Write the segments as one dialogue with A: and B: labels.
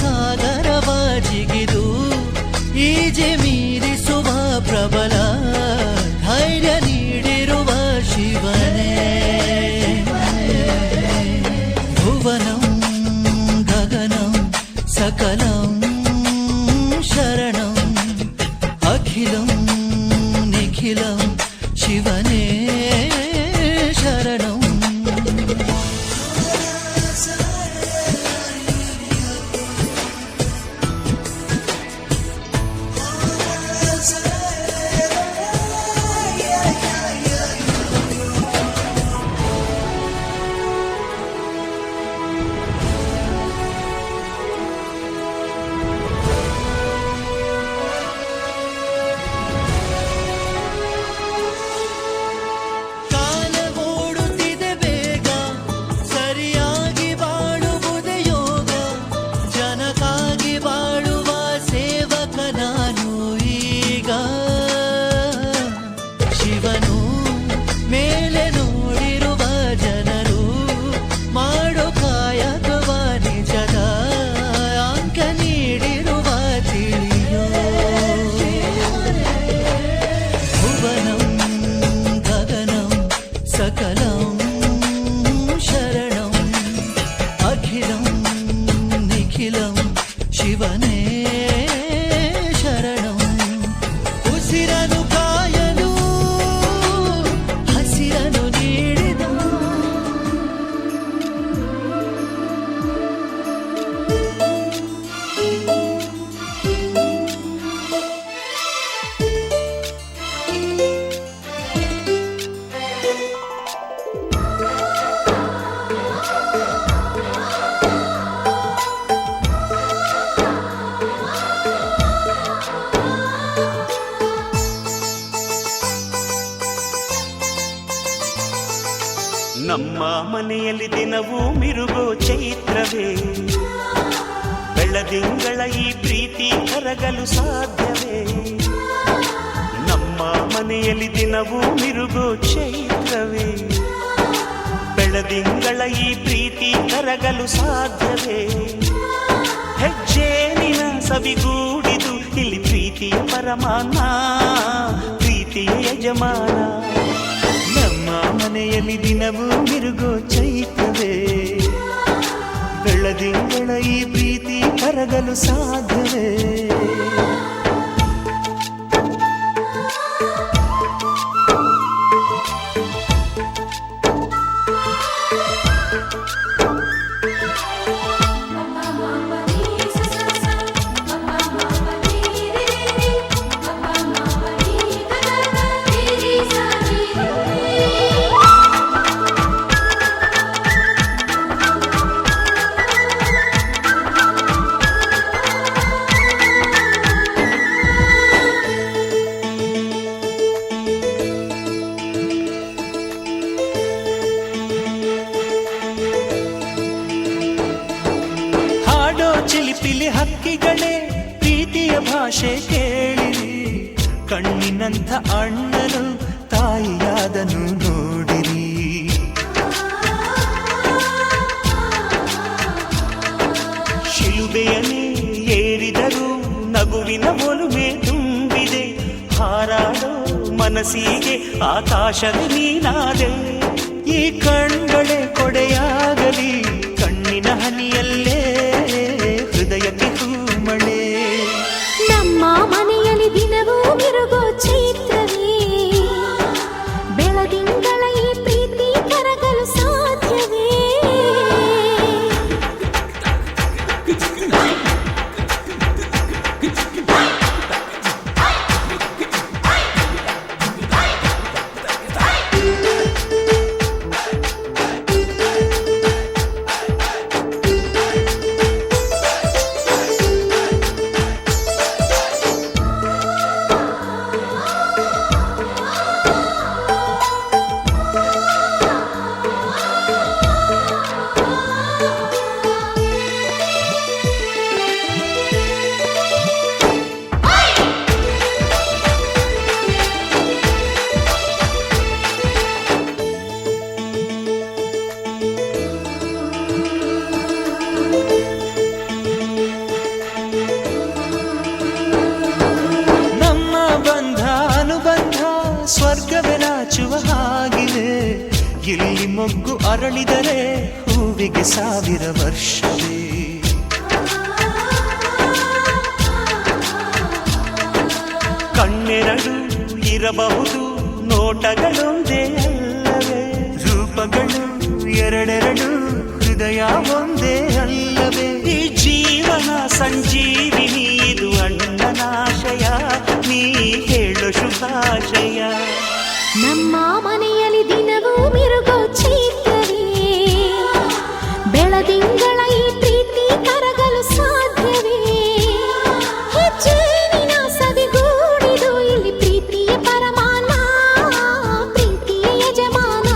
A: ಸಾಗರವ ಜಿಗಿದು easy ಮೀರಿಸುವ ಪ್ರಬಲ ಧೈರ್ಯ ನೀಡಿರುವ ಶಿವನೇ. ಭುವನಂ ಗಗನಂ ಸಕಲಂ ಶರಣಂ ಅಖಿಲಂ ನಿಖಿಲಂ ಶಿವನೇ ಶರಣಂ. ಶಿವನೇ ಶರಣಂ. ಉಸಿರನು ಕಾಯಲು ಹಸಿರನು ನೀಡಿದ
B: ನಮ್ಮ ಮನೆಯಲ್ಲಿ ದಿನವೂ ಮಿರುಗೋ ಚೈತ್ರವೇ, ಬೆಳದಿಂಗಳ ಈ ಪ್ರೀತಿ ಕರಗಲು ಸಾಧ್ಯವೇ. ನಮ್ಮ ಮನೆಯಲ್ಲಿ ದಿನವೂ ಮಿರುಗೋ ಚೈತ್ರವೇ, ಬೆಳದಿಂಗಳ ಈ ಪ್ರೀತಿ ಕರಗಲು ಸಾಧ್ಯವೇ. ಹೆಜ್ಜೇನಿನ ಸವಿಗೂಡಿದು ಇಲ್ಲಿ ಪ್ರೀತಿಯ ಪರಮಾನ, ಪ್ರೀತಿಯ ಯಜಮಾನ. ನಮ್ಮ ಮನೆಯಲ್ಲಿ ದಿನವೂ ಮಿರುಗೋ ಚೈತ್ರವೇ, ಬೆಳದಿಂಗಳ ಈ ಪ್ರೀತಿ ಕರಗಲು ಸಾಧ್ಯವೇ. ಚಿಲಿಪಿಲಿ ಹಕ್ಕಿಗಳೇ ಪ್ರೀತಿಯ ಭಾಷೆ ಕೇಳಿರಿ, ಕಣ್ಣಿನಂಥ ಅಣ್ಣನು ತಾಯಿಯಾದನು ನೋಡಿರಿ. ಶಿಲುಬೆಯನ್ನೇ ಏರಿದರೂ ನಗುವಿನ ಒಲುಮೆ ತುಂಬಿದೆ, ಹಾರಾಡೋ ಮನಸ್ಸಿಗೆ ಆಕಾಶವೇ ನೀನಾದೆ. ಈ ಕಣ್ಗಳೇ ಕೊಡೆಯಾಗಲಿ, ಕಣ್ಣಿನ ಹನಿಯಲ್ಲೇ ಹೃದಯಕ್ಕೆ ಹೂಮಳೆ.
C: ನಮ್ಮ ಮನೆಯಲ್ಲಿ ದಿನವೂ ಮಿರುಗೋ ಚೈತ್ರವೇ, ಬೆಳದಿಂಗಳ ಈ ಪ್ರೀತಿ ಕರಗಲು ಸಾಧ್ಯವೇ.
B: ಇಲ್ಲಿ ಮೊಗ್ಗು ಅರಳಿದರೆ ಹೂವಿಗೆ 1000 ವರ್ಷವೇ. ಕಣ್ಣೆರಡು ಇರಬಹುದು ನೋಟಗಳೊಂದೇ ಅಲ್ಲವೇ, ರೂಪಗಳು ಎರಡೆರಡು ಹೃದಯ ಒಂದೇ ಅಲ್ಲವೇ. ಈ ಜೀವನ ಸಂಜೀವಿನಿ ಇದು ಅಣ್ಣನಾಶಯ, ನೀ ಹೇಳು ಶುಭಾಶಯ.
C: ನಮ್ಮ ಮನೆಯಲ್ಲಿ ದಿನವೂ ಮಿರುಗೋ ಚೈತ್ರವೇ, ಬೆಳದಿಂಗಳ ಈ ಪ್ರೀತಿ ಕರಗಲು ಸಾಧ್ಯವೇ. ಹೆಜ್ಜೆನಿನ ಸವಿಗೂಡಿದು ಇಲ್ಲಿ ಪ್ರೀತಿಯ ಪರಮಾನ, ಪ್ರೀತಿಯ ಯಜಮಾನ.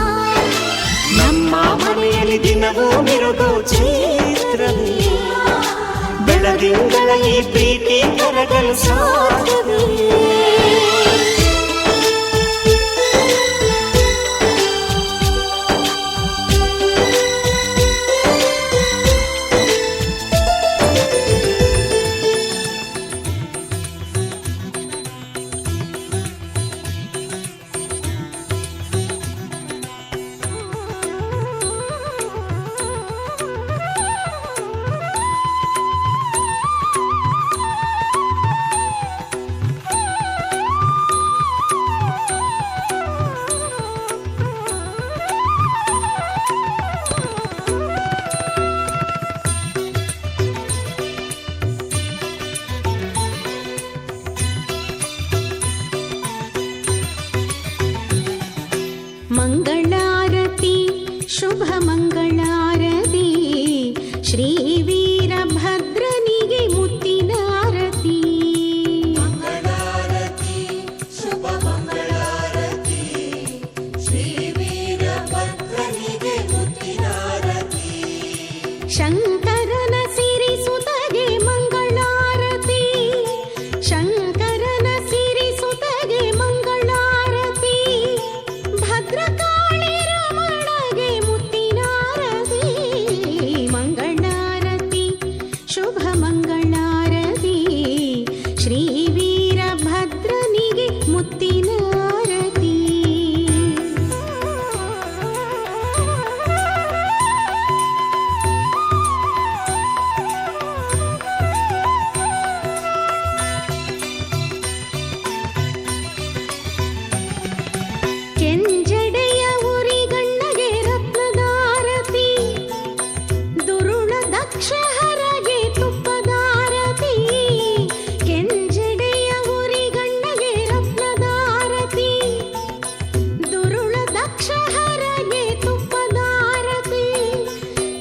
B: ನಮ್ಮ ಮನೆಯಲ್ಲಿ ದಿನವೂ ಮಿರುಗೋ ಚೈತ್ರವೇ, ಬೆಳದಿಂಗಳ ಈ ಪ್ರೀತಿ ಕರಗಲು ಸಾಧ್ಯವೇ.
C: ಮಂಗಳಾರತಿ ಶುಭ ಮಂಗಳಾರತಿ, ಶ್ರೀ ವೀರಭದ್ರನಿಗೆ ಮುತ್ತಿನಾರತಿ.
A: ಮಂಗಳಾರತಿ ಶುಭ ಮಂಗಳಾರತಿ, ಶ್ರೀ ವೀರಭದ್ರನಿಗೆ ಮುತ್ತಿನಾರತಿ.
C: ಶಂಕರನ ಸಿರಿಸುತಗೆ ಮಂಗಳಾರತಿ, ಶಂಕರನ ಸಿರಿಸುತಗೆ ಮಂಗಳಾರತಿ. ಭದ್ರಕಾಳಿ ರಮಣಗೆ ಮುತ್ತಿನಾರತಿ. ಮಂಗಳಾರತಿ ಶುಭ ಮಂಗಳಾರತಿ, ಶ್ರೀ ವೀರಭದ್ರನಿಗೆ ಮುತ್ತಿನಾರತಿ. ಕೆಂಜಡೆಯ ಉರಿಗಣ್ಣಗೆ ರತ್ನದಾರತಿ, ದುರುಳ ದಕ್ಷಹರಗೆ ತುಪ್ಪದಾರತಿ. ಕೆಂಜಡೆಯ ಉರಿಗಣ್ಣಗೆ ರತ್ನದಾರತಿ, ದುರುಳ ದಕ್ಷಹರಗೆ ತುಪ್ಪದಾರತಿ.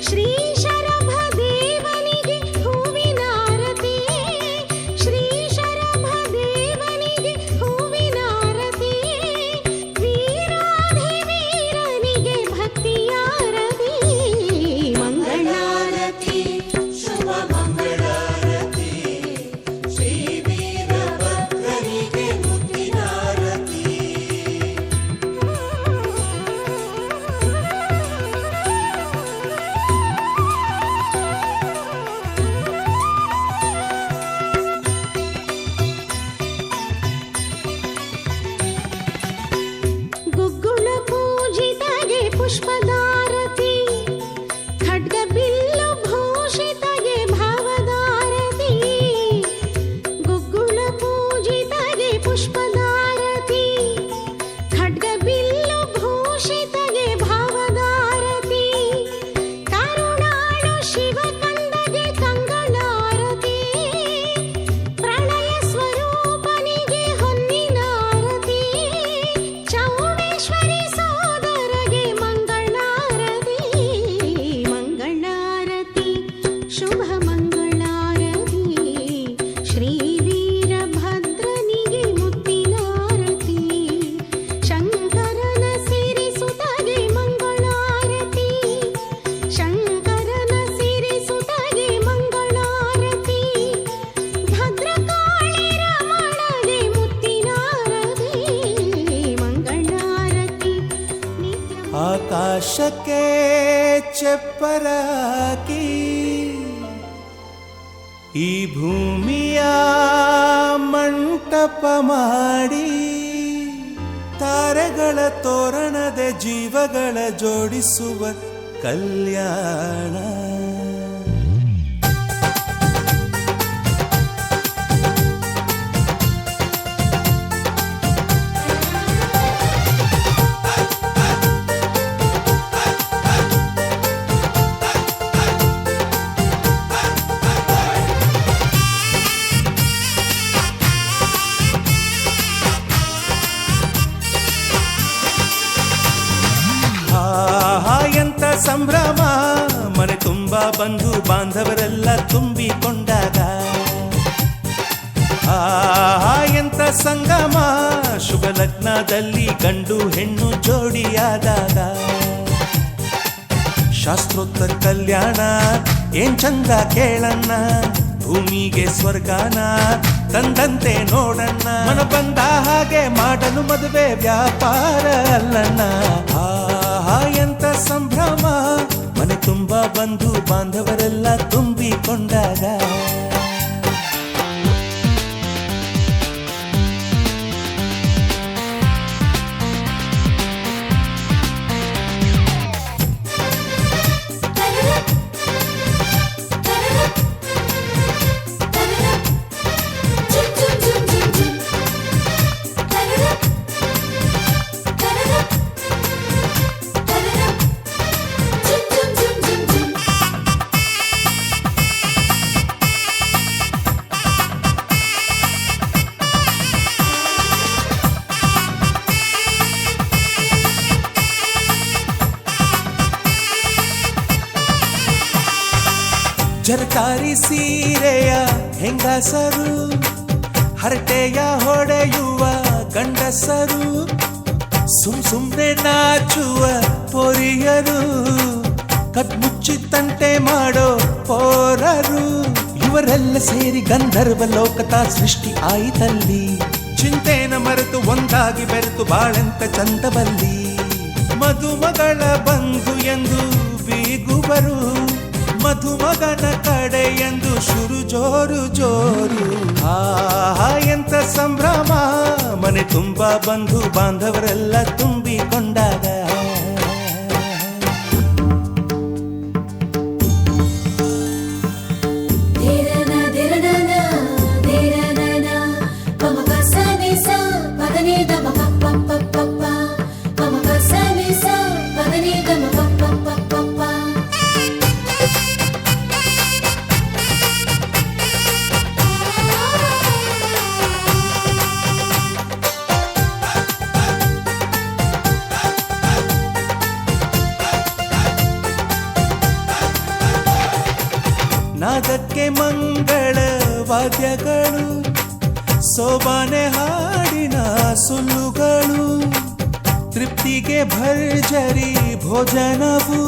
C: ಶ್ರೀ ಶರಭ ದೇವನಿಗೆ ಹೂವಿನಾರತಿ, ಶ್ರೀ ಶರಭ ದೇವನಿಗೆ ಹೂವಿನಾರತಿ. ವೀರಾಧಿವೀರನಿಗೆ ಭಕ್ತಿಯಾರತಿ. ಮಂಗಳಾರತಿ
A: ಶುಭ ಮಂಗಳಾರತಿ, ಶ್ರೀ ವೀರಭದ್ರನಿಗೆ ಮುತ್ತಿನಾರತಿ.
C: ಗುಗ್ಗುಳ ಪೂಜಿತಗೆ ಪುಷ್ಪದಾರತಿ, ಖಡ್ಗ ಬಿಲ್ಲು ಭೂಷಿತಗೆ ಭಾವದಾರತಿ. ಗುಗ್ಗುಳ ಪೂಜಿತಗೆ ಪುಷ್ಪದಾರತಿ, ಖಡ್ಗ ಬಿಲ್ಲು ಭೂಷಿತಗೆ ಭಾವದಾರತಿ. ಕರುಣಾಳು ಶಿವಕಂದಗೆ ಕಂಗಳಾರತಿ, ಪ್ರಳಯ ಸ್ವರೂಪನಿಗೆ ಹೊನ್ನಿನಾರತಿ. ಚೌಡೇಶ್ವರಿ ಸೋದರಗೆ ಮಂಗಳಾರತಿ. ಮಂಗಳಾರತಿ ಶುಭ ಮಂಗಳಾರತಿ, ಶ್ರೀ ವೀರಭದ್ರನಿಗೆ ಮುತ್ತಿನಾರತಿ. ಶಂಕರನ ಸಿರಿಸುತಗೆ ಮಂಗಳಾರತಿ, ಶಂಕರನ ಸಿರಿಸುತಗೆ ಮಂಗಳಾರತಿ. ಭದ್ರಕಾಳಿ ರಮಣಗೆ ಮುತ್ತಿನಾರತಿ. ಮಂಗಳಾರತಿ ನಿತ್ಯ.
B: ಆಕಾಶಕ್ಕೆ ಚಪ್ಪರಾಕಿ ಈ ಭೂಮಿಯ ಮಂಟಪ ಮಾಡಿ ತಾರೆಗಳ ತೋರಣದೆ ಜೀವಗಳ ಜೋಡಿಸುವ ಕಲ್ಯಾಣ. ಎಂತ ಸಂಭ್ರಮ, ಮನೆ ತುಂಬ ಬಂಧು ಬಾಂಧವರೆಲ್ಲ ತುಂಬಿಕೊಂಡಾಗ. ಎಂತ ಸಂಗಮ, ಶುಭ ಲಗ್ನದಲ್ಲಿ ಗಂಡು ಹೆಣ್ಣು ಜೋಡಿಯಾದಾಗ. ಶಾಸ್ತ್ರೋತ್ತರ ಕಲ್ಯಾಣ ಏನ್ ಚಂದ ಕೇಳಣ್ಣ, ಭೂಮಿಗೆ ಸ್ವರ್ಗಾನ ತಂದಂತೆ ನೋಡಣ್ಣ. ಮನ ಬಂದ ಹಾಗೆ ಮಾಡಲು ಮದುವೆ ವ್ಯಾಪಾರ ಅಲ್ಲಣ್ಣ. ಎಂತ ಸಂಭ್ರಮ, ಮನೆ ತುಂಬ ಬಂಧು ಬಾಂಧವರೆಲ್ಲ ತುಂಬಿಕೊಂಡಾಗ. ಜರಕಾರಿ ಸೀರೆಯ ಹೆಂಗಸರು, ಹರಟೆಯ ಹೊಡೆಯುವ ಗಂಡಸರು, ಸುಮ್ನೆ ನಾಚುವ ಪೊರಿಯರು, ಕದ್ಮುಚ್ಚಿ ತಂಟೆ ಮಾಡೋ ಪೋರರು. ಇವರೆಲ್ಲ ಸೇರಿ ಗಂಧರ್ವ ಲೋಕದ ಸೃಷ್ಟಿ ಆಯಿತಲ್ಲಿ. ಚಿಂತೆನ ಮರೆತು ಒಂದಾಗಿ ಬೆರೆತು ಬಾಳೆಂತ ಚಂದವಲ್ಲಿ. ಮದುಮಗಳ ಬಂಧು ಎಂದು ಬೀಗುವರು, ಮಧುಮಗನ ಕಡೆ ಎಂದು ಶುರು ಜೋರು ಜೋರು. ಎಂತ ಸಂಭ್ರಮ, ಮನೆ ತುಂಬ ಬಂಧು ಬಾಂಧವರೆಲ್ಲ ತುಂಬಿಕೊಂಡಾಗ. ನಾದಕ್ಕೆ ಮಂಗಳ ವಾದ್ಯಗಳು, ಸೋಬಾನೆ ಹಾಡಿನ ಸುಳ್ಳುಗಳು, ತೃಪ್ತಿಗೆ ಭರ್ಜರಿ ಭೋಜನವು,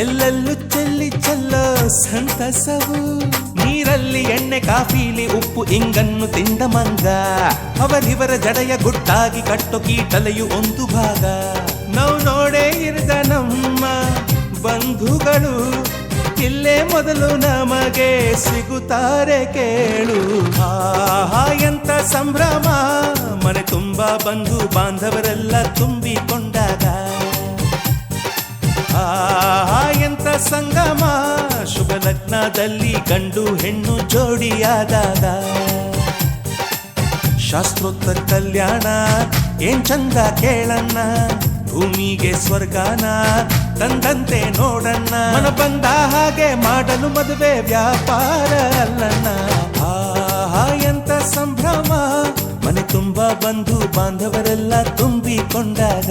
B: ಎಲ್ಲೆಲ್ಲೂ ಚೆಲ್ಲಿ ಚೆಲ್ಲ ಸಂತಸವು. ನೀರಲ್ಲಿ ಎಣ್ಣೆ ಕಾಫಿಲಿ ಉಪ್ಪು ಇಂಗನ್ನು ತಿಂದ ಮಂಗ, ಅವರಿವರ ಜಡೆಯ ಗುಟ್ಟಾಗಿ ಕಟ್ಟು ಕೀಟಲೆಯು ಒಂದು ಭಾಗ. ನಾವು ನೋಡೇ ಇರದ ನಮ್ಮ ಬಂಧುಗಳು, ಇಲ್ಲೇ ಮೊದಲು ನಮಗೆ ಸಿಗುತ್ತಾರೆ ಕೇಳು. ಎಂತ ಸಂಭ್ರಮ, ಮನೆ ತುಂಬ ಬಂಧು ಬಾಂಧವರೆಲ್ಲ ತುಂಬಿಕೊಂಡಾಗ. ಎಂತ ಸಂಗಮ, ಶುಭ ಲಗ್ನದಲ್ಲಿ ಗಂಡು ಹೆಣ್ಣು ಜೋಡಿಯಾದಾಗ. ಶಾಸ್ತ್ರೋತ್ತರ ಕಲ್ಯಾಣ ಏನ್ ಚಂದ ಕೇಳಣ್ಣ, ಭೂಮಿಗೆ ಸ್ವರ್ಗಾನ ತಂದಂತೆ ನೋಡಣ್ಣ. ಮನ ಬಂದ ಹಾಗೆ ಮಾಡಲು ಮದುವೆ ವ್ಯಾಪಾರ ಅಲ್ಲಣ್ಣ. ಎಂತ ಸಂಭ್ರಮ, ಮನೆ ತುಂಬ ಬಂಧು ಬಾಂಧವರೆಲ್ಲ ತುಂಬಿಕೊಂಡಾಗ.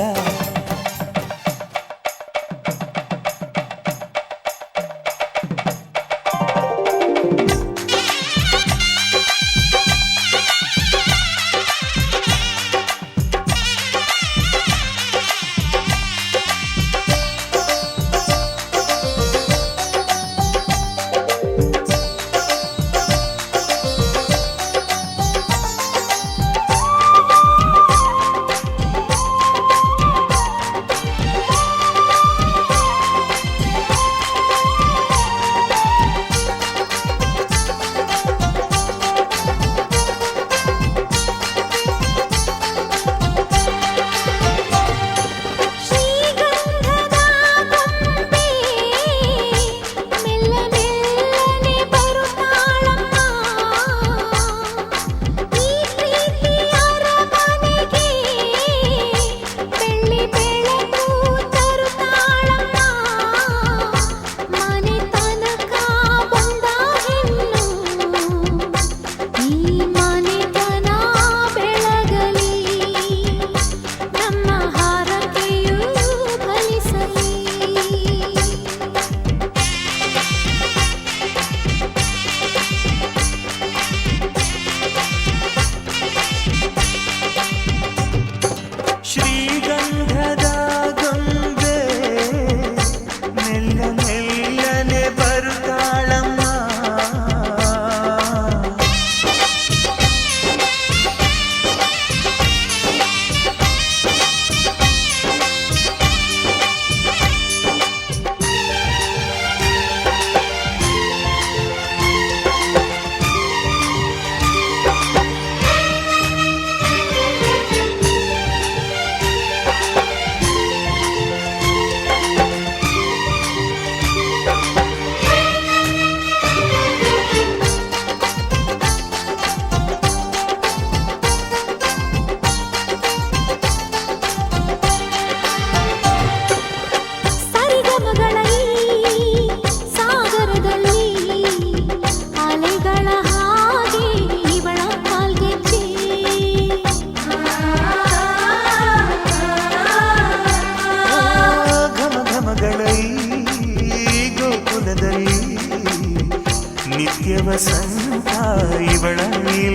B: ಇವಳ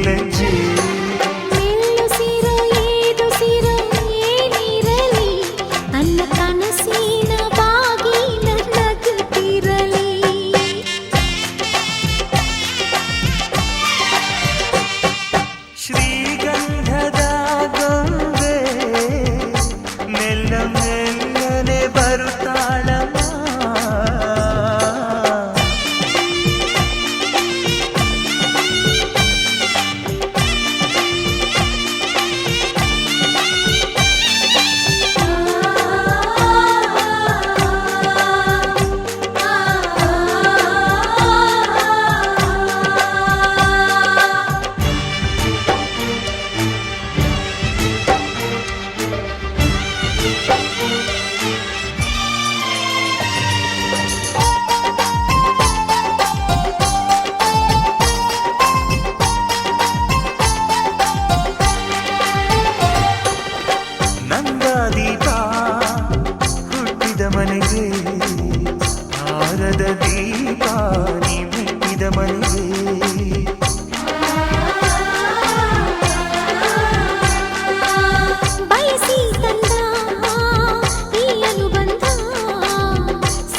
B: ಲಜ್ಜೆ
C: ಮೆಲ್ಲುಸಿರೋ ಏದುಸಿರೋ ಏನಿರಲಿ ನನ್ನ ಕನಸಿನ ಬಾಗಿಲ ನಗುತ್ತಿರಲಿ
B: ಶ್ರೀಗಂಧದ ಗೊಂಬೆ ಮೆಲ್ಲ ಮೆಲ್ಲನೆ ಬರುತ್ತಾಳಮ್ಮ ನಂದಾದೀಪ ಹುಟ್ಟಿದ ಮನೆಗೆ ಹಾರದ ದೀಪ ನೀ ಮೆಟ್ಟಿದ ಮನೆಗೆ
C: ಬಯಸಿ ತಂದ ಈ ಅನುಬಂಧ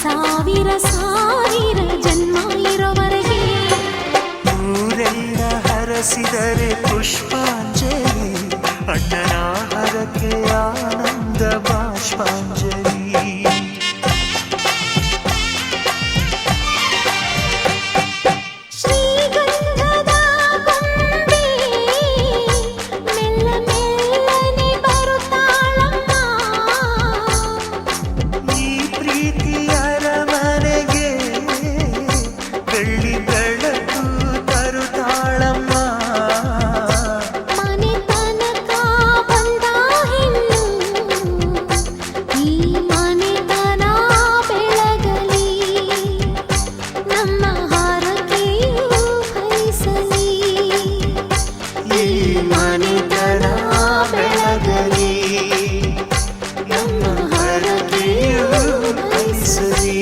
C: ಸಾವಿರ ಸಾವಿರ ಜನ್ಮ ಇರೋವರೆಗೆ
B: ಊರೆಲ್ಲ ಹರಸಿದರೆ ಪುಷ್ಪಾಂಜಲಿ ಅಣ್ಣನ ಹರಕೆ ಆನಂದ ಬಾಷ್ಪಾಂಜಲಿ
C: ಶ್ರೀಗಂಧದ ಗೊಂಬೆ ಮೆಲ್ಲ ಮೆಲ್ಲನೆ ಬರುತ್ತಾಳಮ್ಮ
B: ಈ ಪ್ರೀತಿಯ ಅರಮನೆಗೆ ಬೆಳ್ಳಿ ಬೆಳಕು ತರುತ್ತಾಳಮ್ಮ
C: ಮನೆ ತನಕ ಬಂದ ಹೆಣ್ಣು ಈ ಮನೆತನ ಬೆಳಗಲಿ ನಮ್ಮ ಹಾರಕೆಯು ಫಲಿಸಲಿ
B: ಈ ಮನೆತನ ಬೆಳಗಲಿ ನಮ್ಮ ಹರಕೆಯು ಫಲಿಸಲಿ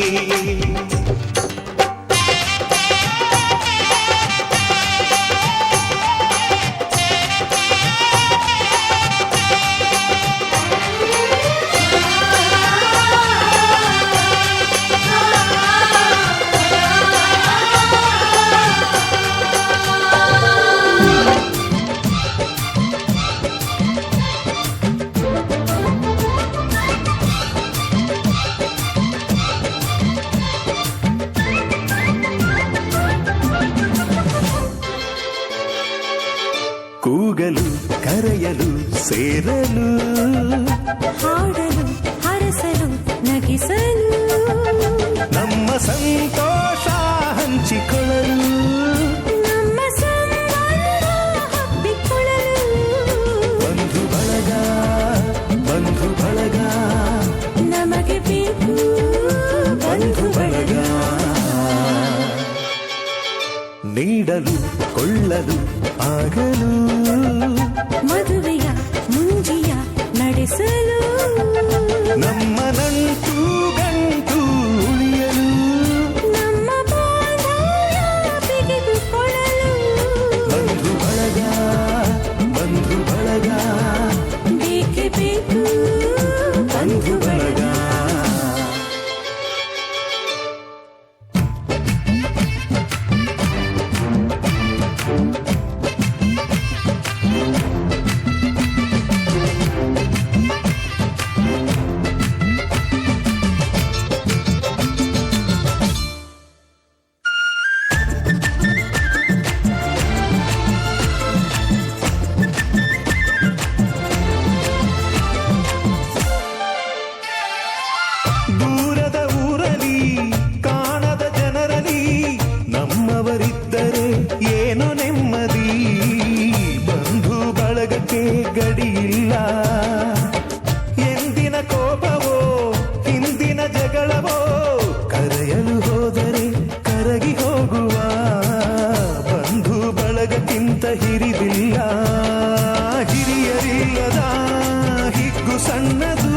B: ಕೂಗಲು ಕರೆಯಲು ಸೇರಲು
C: ಹಾಡಲು ಹರಸಲು ನಗಿಸಲು
B: ನಮ್ಮ ಸಂತೋಷ ಹಂಚಿಕೊಳ್ಳಲು
C: ನಮ್ಮ ಸಂಬಂಧ ಹಬ್ಬಿಕೊಳ್ಳಲು
B: ಬಂಧು ಬಳಗ
C: ನಮಗೆ ಬೇಕು
B: ಬಂಧು ಬಳಗ ನೀಡಲು ಕೊಳ್ಳಲು ಆಗಲು
C: ಮದುವೆಯ ಮುಂಜಿಯ ನಡೆಸಲು
B: ನಮ್ಮ ನಂಟು ಗಂಟು ಉಳಿಯಲು
C: ನಮ್ಮ ಬಾಂಧವ್ಯ ಬಿಗಿದುಕೊಳ್ಳಲು
B: ಬಂಧು ಬಳಗ
C: ಬೇಕೇ ಬೇಕು
B: ಬಂಧು ಬಳಗ ದೂರದ ಊರಲಿ ಕಾಣದ ಜನರಲಿ ನಮ್ಮವರಿದ್ದರೆ ಏನೋ ನೆಮ್ಮದಿ ಬಂಧು ಬಳಗಕ್ಕೆ ಗಡಿಯಿಲ್ಲ ಎಂದಿನ ಕೋಪವೋ ಹಿಂದಿನ ಜಗಳವೋ ಕರೆಯಲು ಹೋದರೆ ಕರಗಿ ಹೋಗುವ ಬಂಧು ಬಳಗಕ್ಕಿಂತ ಹಿರಿದಿಲ್ಲ ಹಿರಿಯರಿಲ್ಲದ ಹಿಗ್ಗು ಸಣ್ಣದು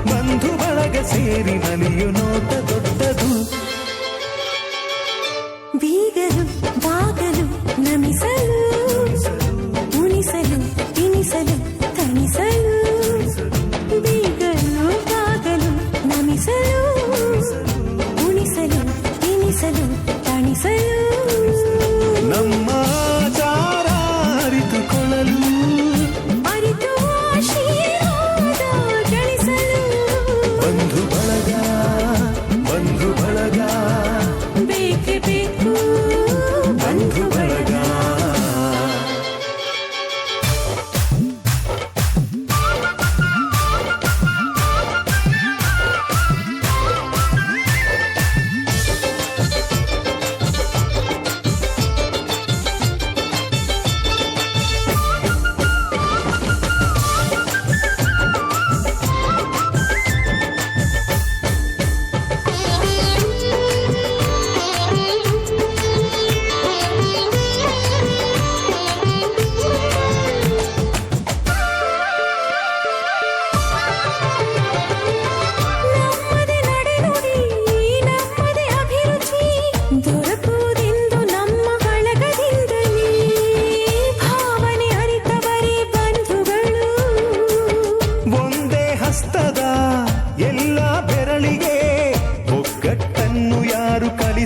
B: ಬಂಧು ಬಳಗ ಸೇರಿ ನಲಿಯು ನೋಟ ದೊಡ್ಡದು
C: ಬೀಗಲು ಬಾಗಲು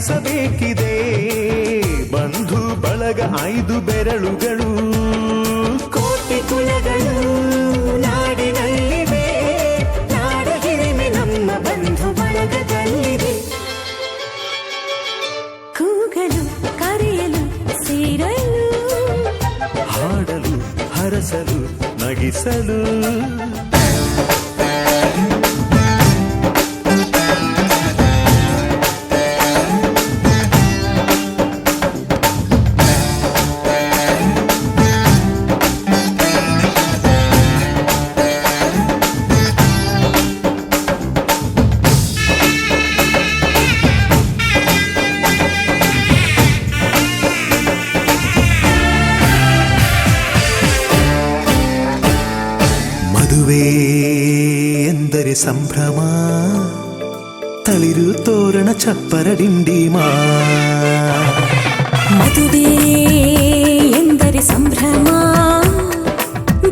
B: ಹರಿಸಬೇಕಿದೆ ಬಂಧು ಬಳಗ 5 ಬೆರಳುಗಳು ಕೋಟಿ ಕುಲಗಳು ನಾಡಿನಲ್ಲಿವೆ ನಾಡ ಹಿರಿಮೆ ನಮ್ಮ ಬಂಧು ಬಳಗದಲ್ಲಿದೆ
C: ಕೂಗಲು ಕರೆಯಲು ಸೇರಲು
B: ಹಾಡಲು ಹರಸಲು ನಗಿಸಲು ಮದುವೆ ಎಂದರೆ ಸಂಭ್ರಮ ತಳಿರು ತೋರಣ ಚಪ್ಪರ ಡಿಂಡಿಮಾ
C: ಮದುವೆ ಎಂದರೆ ಸಂಭ್ರಮ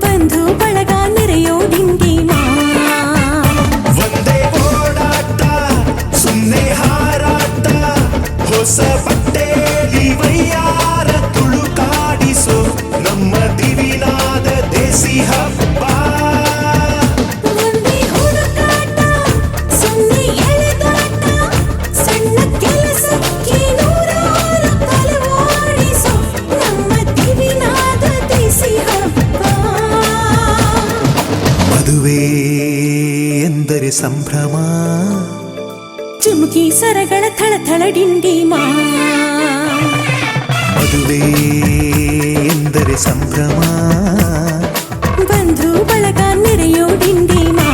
C: ಬಂಧು ಬಳಗ ನೆರೆಯೋ ಡಿಂಡಿಮಾ
B: ಒಂದೇ ಓಡಾಟ ಸುಮ್ಮನೆ ಹಾರಾಟ ಹೊಸ ಬಟ್ಟೆಲಿ ವೈಯಾರ ತುಳುಕಾಡಿಸೋ ನಮ್ಮ ದಿವಿನಾದ ದೇಸಿ ಹಬ್ಬ
C: ಒಂದೇ ಹುಡುಕಾಟ ಸುಮ್ಮನೆ ಎಳೆದಾಟ ಸಣ್ಣ ಕೆಲಸಕ್ಕೆ ನೂರಾರು ತಲವಾಡಿಸೋ ನಮ್ಮ ದಿವಿನಾದ ದೇಸಿ ಹಬ್ಬ
B: ಮದುವೆ ಎಂದರೆ ಸಂಭ್ರಮ
C: ಚುಮುಕಿ ಸರಗಳ ಥಳಥಳ ಡಿಂಡಿಮಾ
B: ಮದುವೆ ಎಂದರೆ ಸಂಭ್ರಮ
C: ಬಂಧು ಬಳಗ ನೆರೆಯೋ ಡಿಂಡಿಮಾ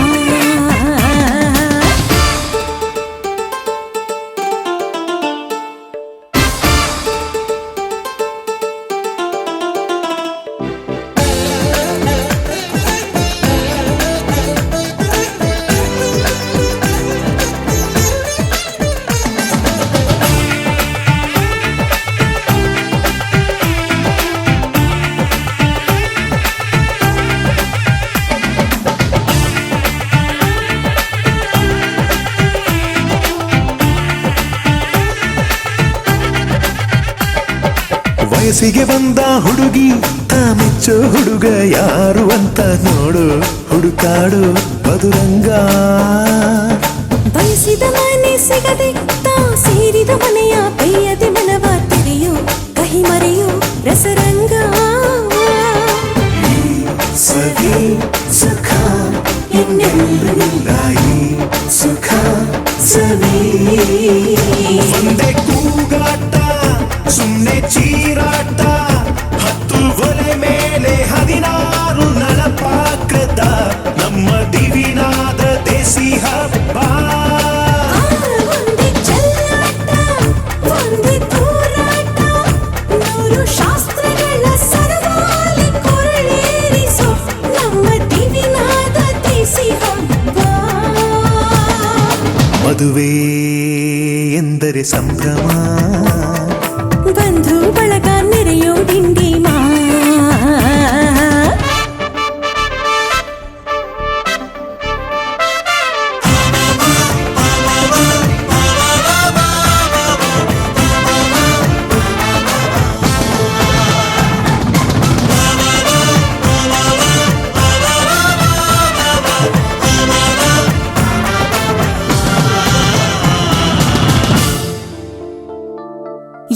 B: ವಯಸ್ಸಿಗೆ ಬಂದ ಹುಡುಗಿ ಮೆಚ್ಚೋ ಹುಡುಗ ಯಾರು ಅಂತ ನೋಡು ಹುಡುಕಾಡು ಮಧುರಂಗ
C: ಬಯಸಿದ ಮನೆ ಸಿಗದೆ ತಾ ಸೇರಿದ ಮನೆಯ ಬೈಯದೆ ಮನವ ತೆರೆಯೋ ಕಹಿ ಮರೆಯೋ ರಸರಂಗ
B: ಸವಿ ಸುಖ ಇನ್ನೆಲ್ಲೂ ಇಲ್ಲ ಈ ಸುಖ ಸವಿ ಒಂದೇ ಕೂಗಾಟ ಸುಮ್ಮನೆ ಚೀರಾಟ 10 ಒಲೆ ಮೇಲೆ 16 ನಳಪಾಕದ ನಮ್ಮ ದಿವಿನಾದ ದೇಸಿ ಹಬ್ಬ
C: ಒಂದೇ ಚೆಲ್ಲಾಟ ಒಂದೇ ತೂರಾಟ 100 ಶಾಸ್ತ್ರಗಳ ಸರವಾಲಿ ಕೊರಳೇರಿಸೋ ನಮ್ಮ ದಿವಿನಾದ ದೇಸಿ ಹಬ್ಬ
B: ಮದುವೆ ಎಂದರೆ ಸಂಭ್ರಮ
C: ಬಂಧು ಬಳಗ ನೆರೆಯೋ ಡಿಂಡಿಮಾ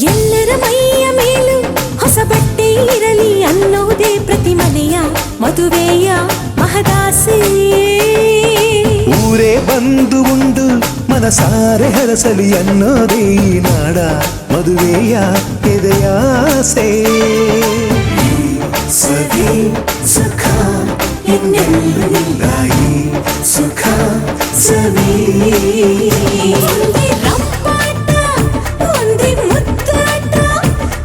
C: ಎಲ್ಲರ ಮೈಯ ಮೇಲೂ ಹೊಸ ಬಟ್ಟೆ ಇರಲಿ ಅನ್ನೋದೇ ಪ್ರತಿ ಮನೆಯ ಮದುವೆಯ ಮಹದಾಸೆ
B: ಊರೇ ಬಂದು ಉಂಡು ಮನಸಾರೆ ಹರಸಲಿ ಅನ್ನೋದೇ ಈ ನಾಡ ಮದುವೆಯ ಎದೆಯಾಸೆ ಸವಿ ಸುಖ ಇನ್ನೆಲ್ಲೂ ಇಲ್ಲ ಈ ಸುಖ ಸವಿ
C: ಒಂದೇ ರಂಪಾಟ ಒಂದೇ ಮುದ್ದಾಟ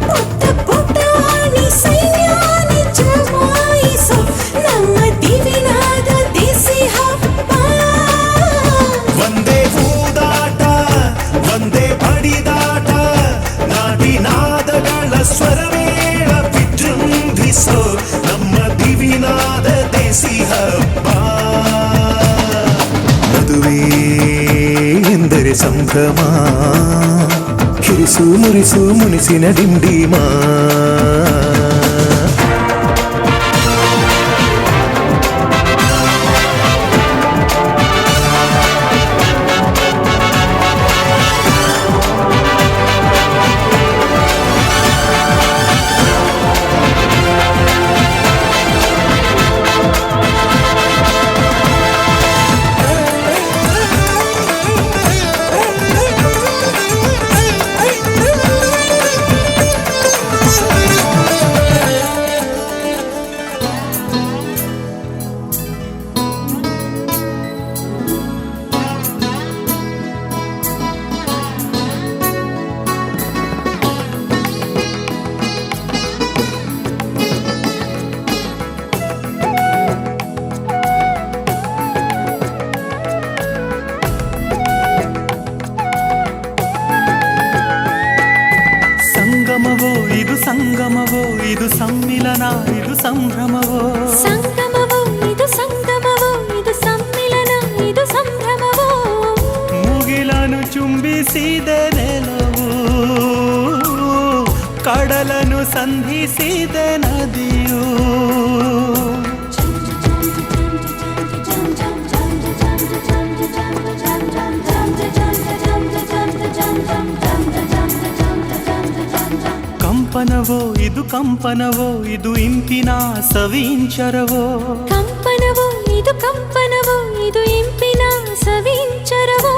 C: ಪುಟ್ಟ ಪುಟಾಣಿ ಸೈನ್ಯಾನಿ ಜಮಾಯಿಸೋ ನಮ್ಮ ದಿವಿನಾದ ದೇಸಿ ಹಬ್ಬ
B: ಒಂದೇ ಊದಾಟ ಒಂದೇ ಬಡಿದಾಟ ನಾಡಿನಾದಗಳ ಸ್ವರವೇಳ ವಿಜೃಂಭಿಸೋ ನಮ್ಮ ದಿವಿನಾದ ದೇಸಿ ಹಬ್ಬ ಮದುವೆ ಎಂದರೆ ಸಂಭ್ರಮ ಮುರಿಸು ಮುರಿಸು ಮುನಿಸಿನ ಡಿಂಡಿಮಾ ಸಂಗಮವೋ ಇದು ಸಂಗಮವೋ ಇದು ಸಮ್ಮಿಲನ ಇದು ಸಂಭ್ರಮವೋ
C: ಸಂಗಮವೋ ಇದು ಸಂಗಮವೋ ಇದು ಸಮ್ಮಿಲನ ಇದು ಸಂಭ್ರಮವೋ
B: ಮುಗಿಲನು ಚುಂಬಿಸಿದೆ ನೆಲವು ಕಡಲನು ಸಂಧಿಸಿದೆ ನದಿಯು ಕಂಪನವೋ ಇದು ಕಂಪನವೋ ಇದು ಇಂಪಿನ ಸವಿಂಚರವೋ
C: ಕಂಪನವೋ ಇದು ಇಂಪಿನ ಸವಿಂಚರವೋ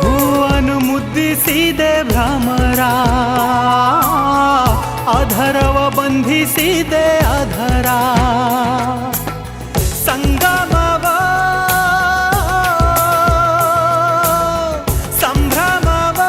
B: ಹೂವನ್ನು ಮುದ್ದಿಸಿದೆ ಭ್ರಮರ ಅಧರವ ಬಂಧಿಸಿದೆ ಅಧರ ಸಂಗಮವ ಸಂಭ್ರಮವ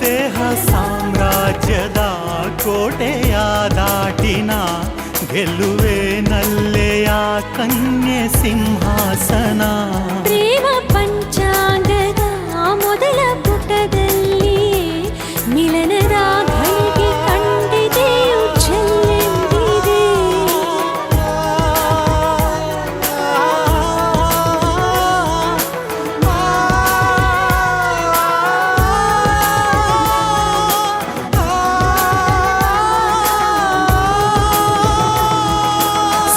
B: ದೇಹ ಸಾಮ್ರಾಜ್ಯದ ಕೋಟೆಯ ದಾಟಿನ ಗೆಲ್ಲುವೆ ನಲ್ಲೆಯ ಕನ್ಯೆ ಸಿಂಹಾಸನ
C: ಪ್ರೇಮ ಪಂಚಾಂಗದ ಮೊದಲ ಪುಟದಲ್ಲಿ ಮಿಲನದ ಘಳಿಗೆ ಕಂಡಿದೆಯು ಚೆಲ್ಲೆಂದಿದೆ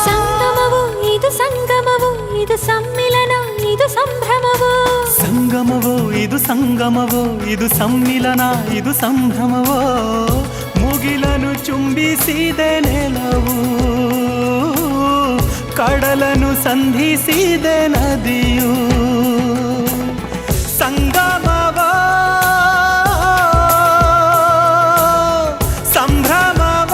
C: ಸಂಗಮವೋ ಇದು ಸಂಗಮವೋ ಇದು ಸಮ್ಮಿಲನ ಇದು ಸಂಭ್ರಮವೋ
B: ಸಂಗಮವೋ ಇದು ಸಂಗಮವೋ ಇದು ಸಮ್ಮಿಲನ ಇದು ಸಂಭ್ರಮವೋ ಮುಗಿಲನು ಚುಂಬಿಸಿದೆ ನೆಲವು ಕಡಲನು ಸಂಧಿಸಿದೆ ನದಿಯು ಸಂಗಮವ ಸಂಭ್ರಮವ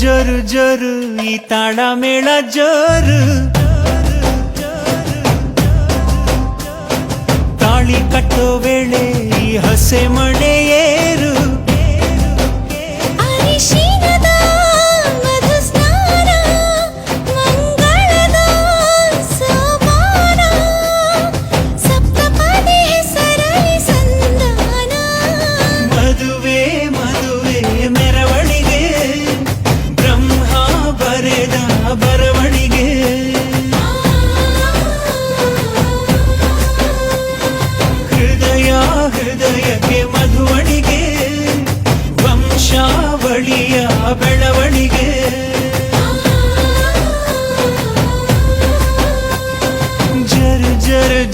B: ಜರು ಜರು ಈ ತಾಳ ಮೇಳ ಜರು ತಾಳಿ ಕಟ್ಟೋ ವೇಳೆ ಈ ಹಸೆ ಮಳೆ ಏರು
C: ಅರಿಶಿಣದ ಮಧು ಸ್ನಾನ ಮಂಗಳದ ಸೋಪಾನ ಸಪ್ತಪದಿ ಹೆಸರಲಿ ಸಂಧಾನ
B: ಮದುವೆ ಮದುವೆ ಮೆರವಣಿಗೆ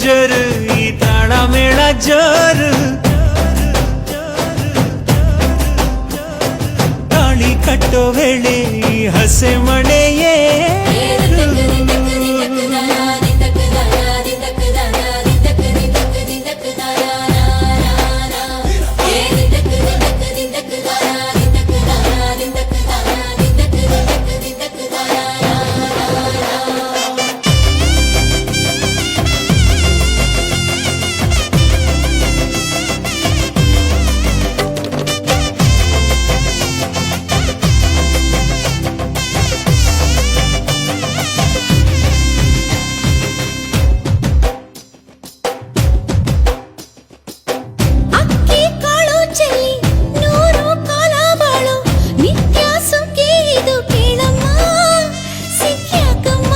B: ಜರು ಈ ತಾಳ ಮೇಳ ಜರು ತಾಳಿ ಕಟ್ಟೋ ವೇಳೆ ಈ ಹಸೆ ಮಳೆಯೇ
C: ಅಕ್ಕಿ ಕಾಳು ಚೆಲ್ಲಿ ನೂರು ಕಾಲ ಬಾಳು ನಿತ್ಯ ಸುಖಿ ಇದು ಕೇಳಮ್ಮ ಸಿಕ್ಯಾಕಮ್ಮ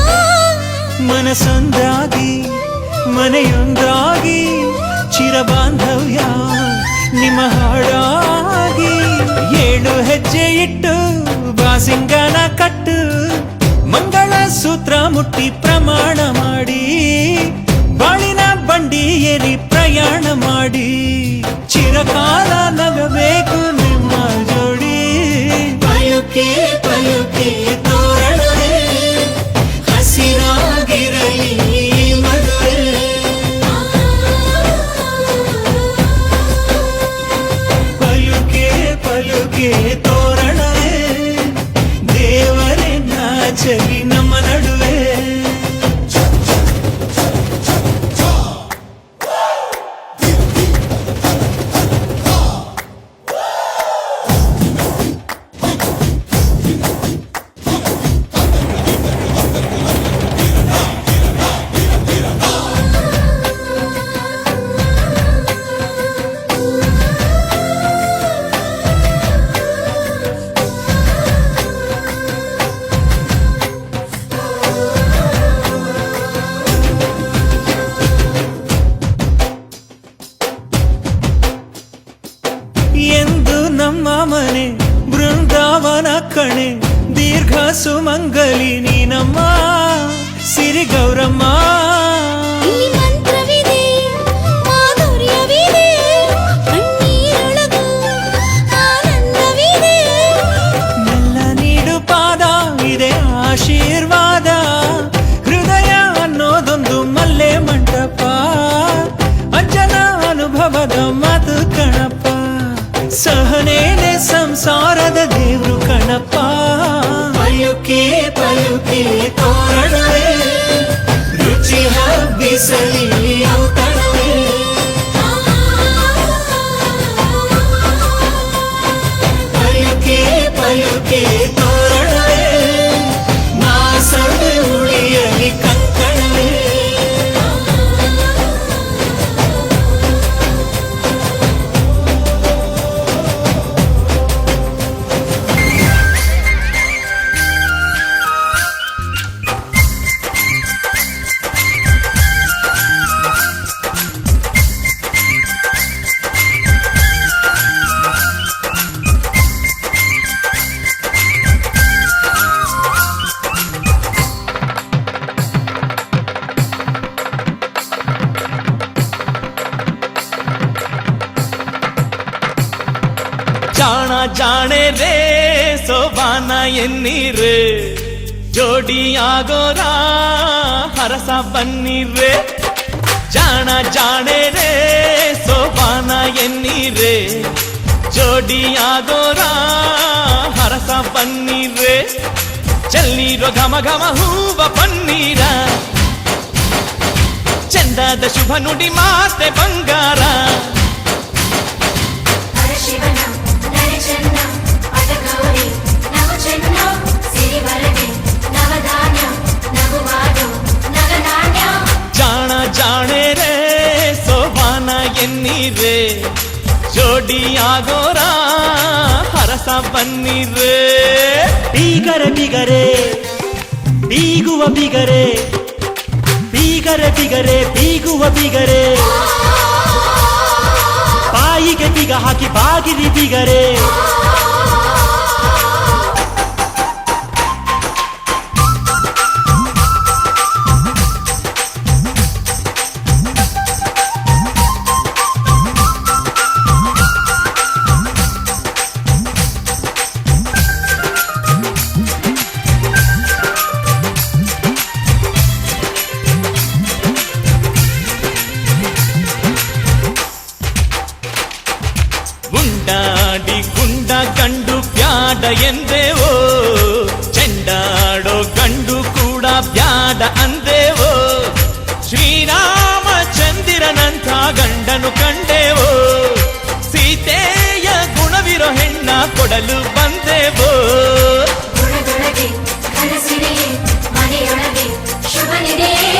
B: ಮನಸೊಂದಾಗಿ ಮನೆಯೊಂದಾಗಿ ಚಿರಬಾಂಧವ್ಯ ನಿಮ್ಮ ಹಾಡಾಗಿ 7 ಹೆಜ್ಜೆ ಇಟ್ಟು ಬಾಸಿಂಗನ ಕಟ್ಟು ಮಂಗಳ ಸೂತ್ರ ಮುಟ್ಟಿ ಪ್ರಮಾಣ ಮಾಡಿ ಬಾಳಿನ ಬಂಡಿ ಏರಿ ಪ್ರಯಾಣ ಮಾಡಿ ಚಿರಕಾಲ ನಗಬೇಕು ನಿಮ್ಮ ಜೋಡಿ ಪಯುಕೆ ಪಯುಕೆ ತೋರಣವೇ ಹಸಿರಾಗಿರಲಿ ಈ ಮದುವೆ ಪಯುಕೆ ಪಯುಕೆ ತೋರಣವೇ ದೇವರೇ ನಾಚಲಿ ನಮ್ಮ ನಡುವೆ ಎಂದು ನಮ್ಮ ಮನೆ ಬೃಂದಾವನ ಕಣೆ ದೀರ್ಘ ಸುಮಂಗಲಿ ನೀನಮ್ಮ ಸಿರಿ ಗೌರಮ್ಮ
C: ಈ ಮಂತ್ರವಿದೆ ಮಾಧುರ್ಯವಿದೆ ಕಣ್ಣೀರೊಳಗೂ ಆನಂದವಿದೆ
B: ಮೆಲ್ಲ ನೀಡು ಪಾದ ಇದೆ ಆಶೀರ್ವಾದ ಹೃದಯ ಅನ್ನೋದೊಂದು ಮಲ್ಲೆ ಮಂಟಪ ಅಂಜನ ಅನುಭವದ ಮಾತು ಕಣಪ್ಪ ಸಹನೇನೆ ಸಂಸಾರದ ದೇವ್ರು ಕಣಪ್ಪ ಪಯುಕೆ ಪಯುಕೆ ತೋರಣವೇ ರುಚಿ ಹಬ್ಬಿಸಲಿ ಔತಣವೇ ಪಯುಕೆ ಪಯುಕೆ ತೋರಣವೇ ಮಾಸವೇ ಉಳಿಯಲಿ ಕಂಕಣವೇ ಜಾಣ ಜಾಣೆ ರೇ ಸೋಬಾನ ಎನ್ನೀರೆ ಜೋಡಿಯಾಗೋರ ಹರಸ ಬನ್ನಿರೆ ಜಾಣ ಜಾಣೆ ರೇ ಸೋಬಾನ ಎನ್ನೀರೆ ಜೋಡಿಯಾಗೋರ ಹರಸ ಬನ್ನಿರೆ ಚೆಲ್ಲಿರೋ ಘಮ ಘಮ ಹೂವ ಪನ್ನೀರ ಚಂದದ ಶುಭ ನುಡಿ ಮಾತೆ ಬಂಗಾರ
D: ಹರಶಿವನ ನರಚನ್ನ ಪದಗೌರಿ ನಗು ಚೆನ್ನ ಸಿರಿವರಗೆ ನವಧಾನ್ಯ ನಗುವಾದು ನಗನಾಣ್ಯ
B: ಜಾಣ ಜಾಣೆ ರೇ ಸೋಬಾನ ಎನ್ನೀರೆ ಜೋಡಿಯಾಗೋರ ಹರಸ ಬನ್ನಿರೆ ಬೀಗರೆ ಬಿಗರೆ ಬೀಗುವ ಬಿಗರೆ ಬೀಗರೆ ಬಿಗರೆ ಬೀಗುವ ಬಿಗರೆ ಬಾಯಿಗೆ ಬೀಗ ಹಾಕಿ ಬಾಗಿರಿ ಬಿಗರೆ
E: ಎಂದೇವೋ, ಚೆಂಡಾಡೋ ಗಂಡು ಕೂಡ ಬ್ಯಾಡ ಅಂದೇವೋ, ಶ್ರೀರಾಮಚಂದಿರನಂಥ ಗಂಡನು ಕಂಡೇವೋ, ಸೀತೆಯ ಗುಣವಿರೋ ಹೆಣ್ಣ ಕೊಡಲು ಬಂದೇವೋ.
D: ಗುಣದೊಳಗೆ ಕನಸಿದೆಯೇ ಮನೆಯೊಳಗೆ ಶುಭನಿದೆಯೇ,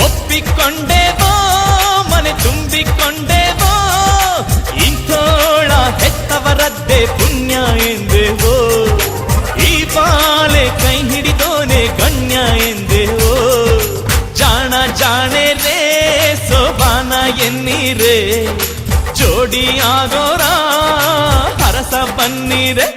E: ಒಪ್ಪಿಕೊಂಡೇವೋ ಮನೆ ತುಂಬಿಕೊಂಡೇವೋ, ಇಂಥೋಳ ಹೆತ್ತವರದ್ದೇ ಪುಣ್ಯ ಎಂದೇವೋ, ಈ ಬಾಲೆ ಕೈ ಹಿಡಿದೋನೆ ಗಣ್ಯ ಎಂದೇವೋ. ಜಾಣ ಜಾಣೆ ರೇ ಸೋಬಾನ ಎನ್ನೀರೇ, ಜೋಡಿ ಆಗೋರ ಹರಸ ಬನ್ನೀರೆ.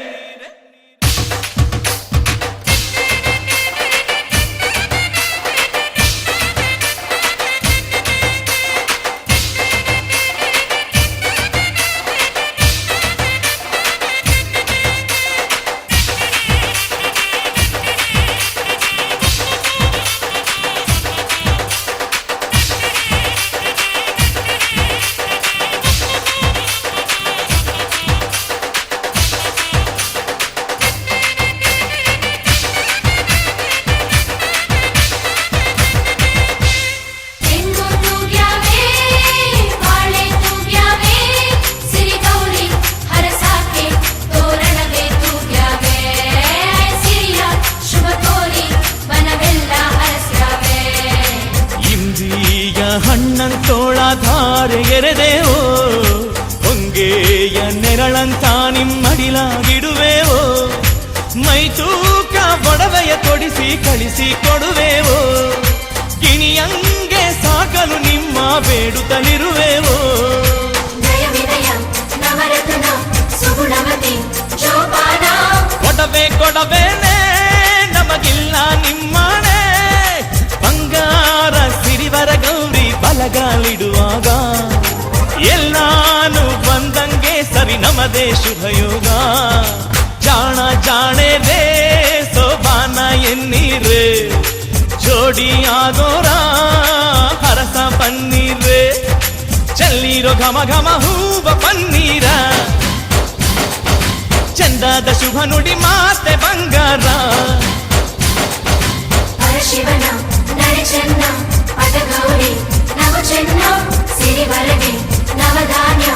D: ಹೆಣ್ಣು ತೂಗ್ಯಾವೆ ಬಾಳೆ ತೂಗ್ಯಾವೆ, ಸಿರಿಗೌರಿ ಹರಸಾಕೆ ತೋರಣವೇ ತೂಗ್ಯಾವೆ, ಸಿರಿಯ ಶುಭ ಕೋರಿ ವನವೆಲ್ಲ ಹರಸ್ಯಾವೆ.
E: ಇಂದ್ರಿಯ ಹಣ್ಣಂತೋಳ ಧಾರೆ ಎರೆದೇವೋ, ಹೊಂಗೆಯ ನೆರಳಂತ ನಿಮ್ಮಡಿಲಾಗಿಡುವೆವೋ, ಮೈ ತೂಕ ಒಡವೆಯ ತೊಡಿಸಿ ಕಳಿಸಿ ಕೊಡುವೆವೋ, ಗಿಣಿಯಂಗೆ ಸಾಕಲು ನಿಮ್ಮ ಬೇಡುತ್ತಲಿರುವೆವೋ.
D: ದಯ ವಿನಯ ನವರತ್ನ ಸುಗುಣವತಿ ಜೋಪಾನ,
E: ಕೊಡವೆ ಕೊಡಬೇನೆ ನಮಗಿಲ್ಲ ನಿಮ್ಮನೆ, ಬಂಗಾರ ಸಿರಿವರ ಗೌರಿ ಬಲಗಾಲಿಡುವಾಗ, ಎಲ್ಲಾನು ಬಂದಂಗೆ ಸರಿ ನಮದೇ ಶುಭಯೋಗ. ಜಾಣ ಜಾಣೆ ರೇ ಸೋಬಾನ ಎನ್ನೀರೇ, ಜೋಡಿ ಆಗೋರ ಹರಸ ಬನ್ನೀರೇ, ಚೆಲ್ಲಿರೋ ಘಮ ಘಮ ಹೂವ ಪನ್ನೀರ, ಚಂದದ ಶುಭ ನುಡಿ ಮಾತೆ ಬಂಗಾರ.
D: ಪರಶಿವನ ನಡೆ ಚೆನ್ನ ಪಟಗೌರಿ ನಗು ಚೆನ್ನ, ಸಿರಿವರಗೆ ನವಧಾನ್ಯ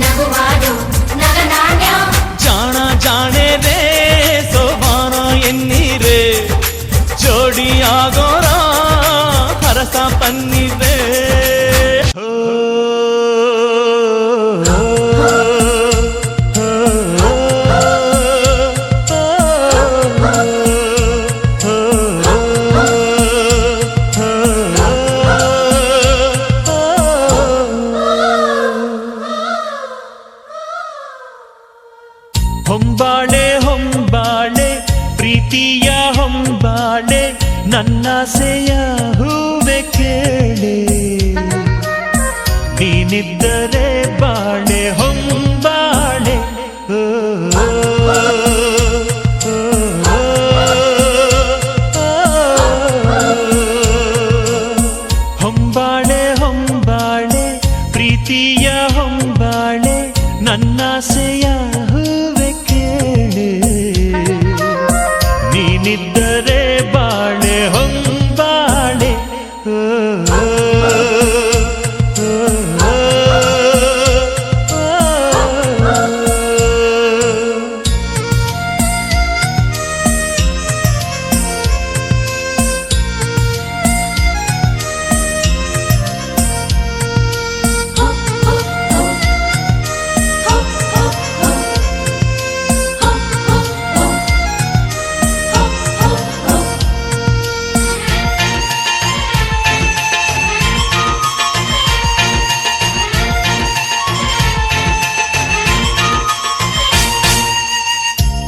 D: ನಗುವಾದು ನಗನಾಣ್ಯ.
E: ಜಾಣ ಜಾಣೆ ರೇ ಸೋಬಾನ ಎನ್ನೀರೇ, ಜೋಡಿ ಆಗೋರ ಹರಸ ಪನ್ನೀರೇ.
B: ಹೊಂಬಾಳೆ ಹೊಂಬಾಳೆ ಪ್ರೀತಿಯ ಹೊಂಬಾಳೆ, ನನ್ನಾಸೆಯ ಹೂವೆ ಕೇಳೆ, ನೀನಿದ್ದರೆ ಬಾಳೆ ಹೊಂಬಾಳೆ. ಓ, ಓ, ಓ, ಓ, ಹೊಂಬಾಳೆ ಹೊಂಬಾಳೆ ಪ್ರೀತಿಯ ಹೊಂಬಾಳೆ, ನನ್ನಾಸೆಯ ಹೂವೆ ಕೇಳೆ, ನೀನಿದ್ದರೆ ಬಾಳೆ ಹೊಂಬಾಳೆ. ಓ, ಓ, ಓ, ಓ, ಓ.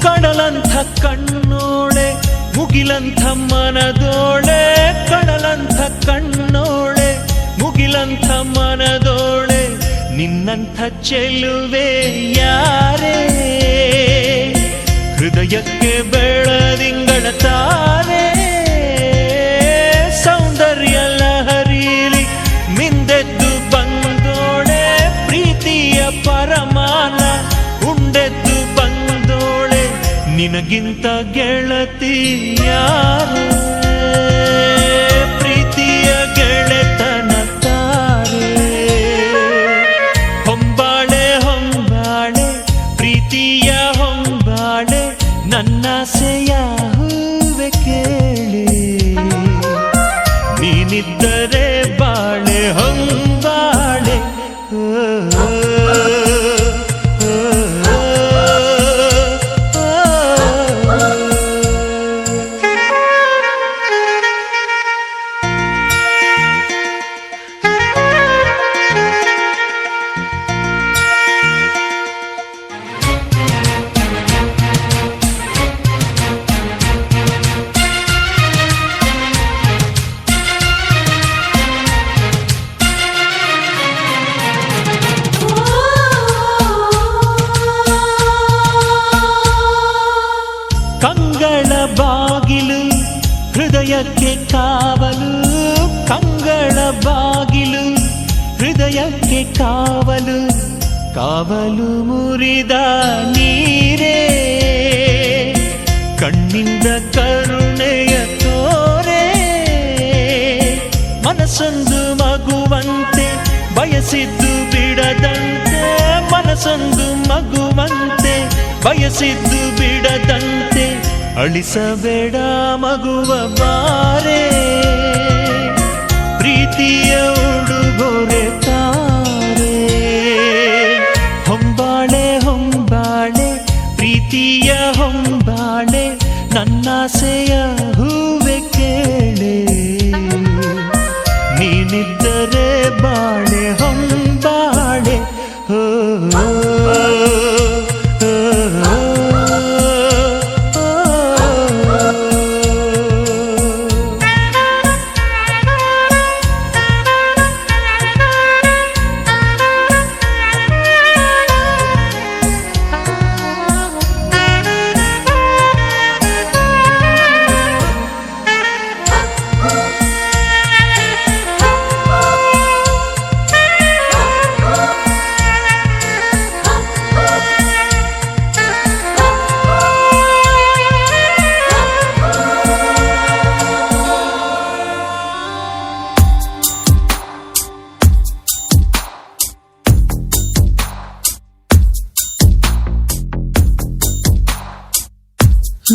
B: ಕಡಲಂಥ ಕಣ್ಣೋಳೆ ಮುಗಿಲಂಥ ಮನದೋಳೆ, ಕಡಲಂಥ ಕಣ್ಣೋಳೆ ಮುಗಿಲಂಥ ಮನದೋಳೆ, ನಿನ್ನಂಥ ಚೆಲುವೆ ಯಾರೇ, ಹೃದಯಕ್ಕೆ ಬೆಳದಿಂಗಳ ತಾರೆ, ಸೌಂದರ್ಯ ಲಹರೀಲಿ ಮಿಂದೆದ್ದು ಬಂದೋಳೆ, ಪ್ರೀತಿಯ ಪರಮಾನ ಉಂಡೆದ್ದು ಬಂದೋಳೆ, ನಿನಗಿಂತ ಗೆಳತಿ ಯಾರೇ ಪ್ರೀತಿಯ ಗೆಳೆತನ ತಾರೆ ಹೊಂಬಾಳೆ ಹೊಂಬಾಳೆ ಪ್ರೀತಿಯ ಹೊಂಬಾಳೆ ನನ್ನಾಸೆಯ ಹೂವೆ ಕೇಳೆ ನೀನಿದ್ದರೆ ಬಾಳೆ ಹೊಂಬಾಳೆ ಕಂಗಳ ಬಾಗಿಲು ಹೃದಯಕ್ಕೆ ಕಾವಲು ಕಂಗಳ ಬಾಗಿಲು ಹೃದಯಕ್ಕೆ ಕಾವಲು ಕಾವಲು ಮುರಿದ ನೀರೇ ಕಣ್ಣಿಂದ ಕರುಣೆಯ ತೋರೆ ಮನಸ್ಸೊಂದು ಮಗುವಂತೆ ಬಯಸಿದ್ದು ಬಿಡದಂತೆ ಮನಸ್ಸೊಂದು ಮಗುವಂತೆ ಬಯಸಿದ್ದು ಬಿಡದಂತೆ ಅಳಿಸಬೇಡ ಮಗುವ ಬಾರೆ ಪ್ರೀತಿಯ ಉಡುಗೊರೆ ತಾರೆ ಹೊಂಬಾಳೆ ಹೊಂಬಾಳೆ ಪ್ರೀತಿಯ ಹೊಂಬಾಳೆ ನನ್ನಾಸೆಯ ಹೂವೆ ಕೇಳೆ ನೀನಿದ್ದರೆ ಬಾಳೆ ಹೊಂಬಾಳೆ ಹೋ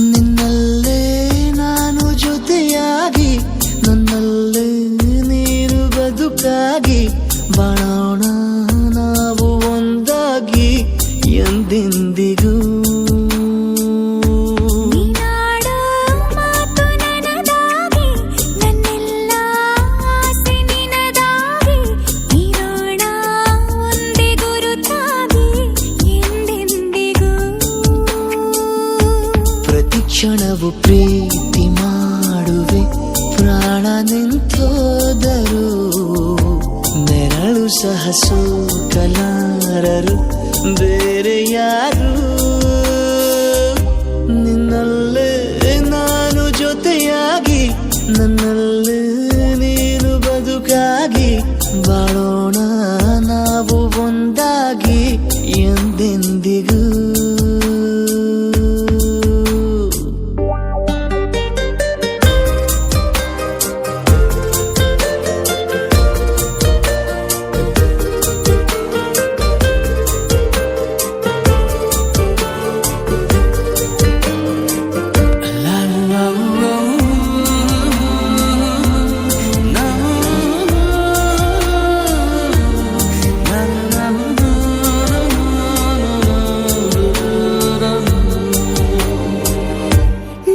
F: ನಿನ್ನಲ್ಲೇ ನಾನು ಜೊತೆಯಾಗಿ ನನ್ನಲ್ಲೇ ನೀನು ಬದುಕಾಗಿ ಬಾಳೋಣ ನಾವು ಒಂದಾಗಿ ಎಂದೆಂದಿಗೂ
C: ನೀನಾಡೋ ಮಾತು ನನದಾಗಿ ನನ್ನೆಲ್ಲ ಆಸೆ ನಿನದಾಗಿ ಇರೋಣ ಒಂದೇ ಗುರುತಾಗಿ ಎಂದೆಂದಿಗೂ
F: ಪ್ರತಿ ಕ್ಷಣವು ಪ್ರೀತಿ ಮಾಡುವೆ ಪ್ರಾಣ ನಿಂತೋದರು ನೆರಳು ಸಹ ಸೋಕಲಾರರು ಬೇರೆ ಯಾರು ನಿನ್ನಲ್ಲೇ ನಾನು ಜೊತೆಯಾಗಿ ನನ್ನಲ್ಲೇ ನೀನು ಬದುಕಾಗಿ ಬಾಳೋಣ ನಾವು ಒಂದಾಗಿ ಎಂದೆಂದಿಗೂ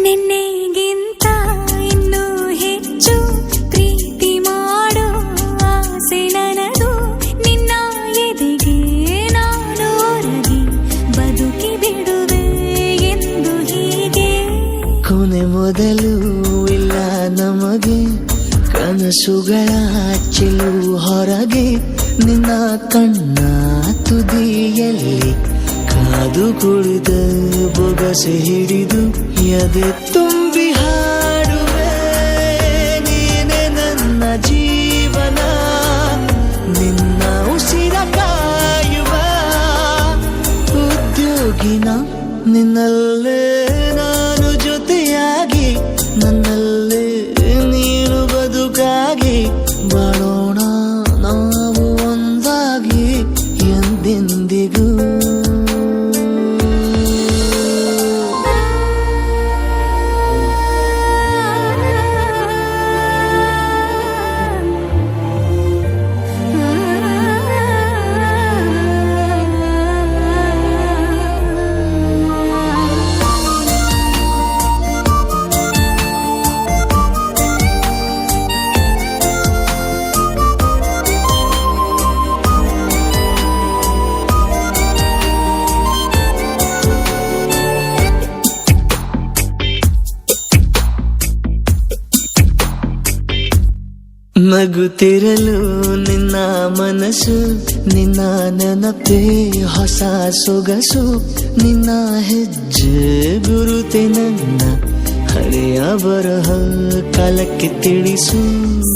C: ನಿನ್ನೆಗಿಂತ ಇನ್ನೂ ಹೆಚ್ಚು ಪ್ರೀತಿ ಮಾಡೋ ಆಸೆ ನನದು ನಿನ್ನ ಎದೆಗೆ ನಾನು ಒರಗಿ ಬದುಕಿ ಬಿಡುವೆ ಎಂದು ಹೀಗೆ
F: ಕೊನೆ ಮೊದಲು ಇಲ್ಲ ನಮಗೆ ಕನಸುಗಳ ಚೆಲು ಹೊರಗೆ ನಿನ್ನ ಕಣ್ಣ ತುದಿಯಲ್ಲಿ ಕಾದು ಕುಳಿತ ಬೊಗಸೆ ಹಿಡಿದು ಎದೆ ತುಂಬಿ ಹಾಡುವೆ ನೀನೆ ನನ್ನ ಜೀವನ ನಿನ್ನ ಉಸಿರ ಕಾಯುವ ಉದ್ಯೋಗಿನ ನಿನ್ನಲ್ಲೇ ಬಾಳೋಣ ನಾವು ಒಂದಾಗಿ ಎಂದೆಂದಿಗೂ. ನಗುತ್ತಿರಲು ನಿನ್ನ ಮನಸ್ಸು, ನಿನ್ನ ನೆನಪೇ ಹೊಸ ಸೊಗಸು, ನಿನ್ನ ಹೆಜ್ಜೆ ಗುರುತೆ ನನ್ನ ಹಳೆಯ ಬರಹ ಕಾಲಕ್ಕೆ ತಿಳಿಸು.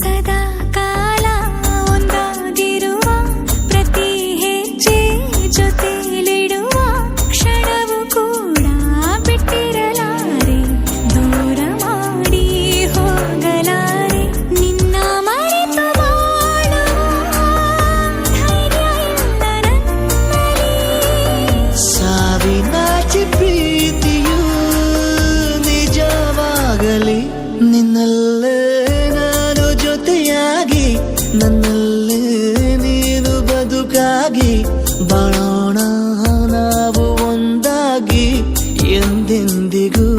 C: ಸದಾ ಕಾಲ ಒಂದಾಗಿರುವ ಪ್ರತಿ ಹೆಜ್ಜೆ ಜೊತೆಲಿಡುವ ಕ್ಷಣವು ಕೂಡ ಬಿಟ್ಟಿರಲಾರೆ, ದೂರ ಮಾಡಿ ಹೋಗಲಾರೆ. ನಿನ್ನ ಮರೆತು ಬಾಳುವ ಧೈರ್ಯ ಇಲ್ಲ ನನ್ನಲ್ಲಿ.
F: ಸಾವಿನಾಚೆ ಪ್ರೀತಿಯು ನಿಜವಾಗಲಿ, ನಿನ್ನಲ್ಲೇ ನಾನು ಜೊತೆಯಾಗಿ, ನನ್ನಲ್ಲೇ ನೀನು ಬದುಕಾಗಿ, ಬಾಳೋಣ ನಾವು ಒಂದಾಗಿ ಎಂದೆಂದಿಗೂ.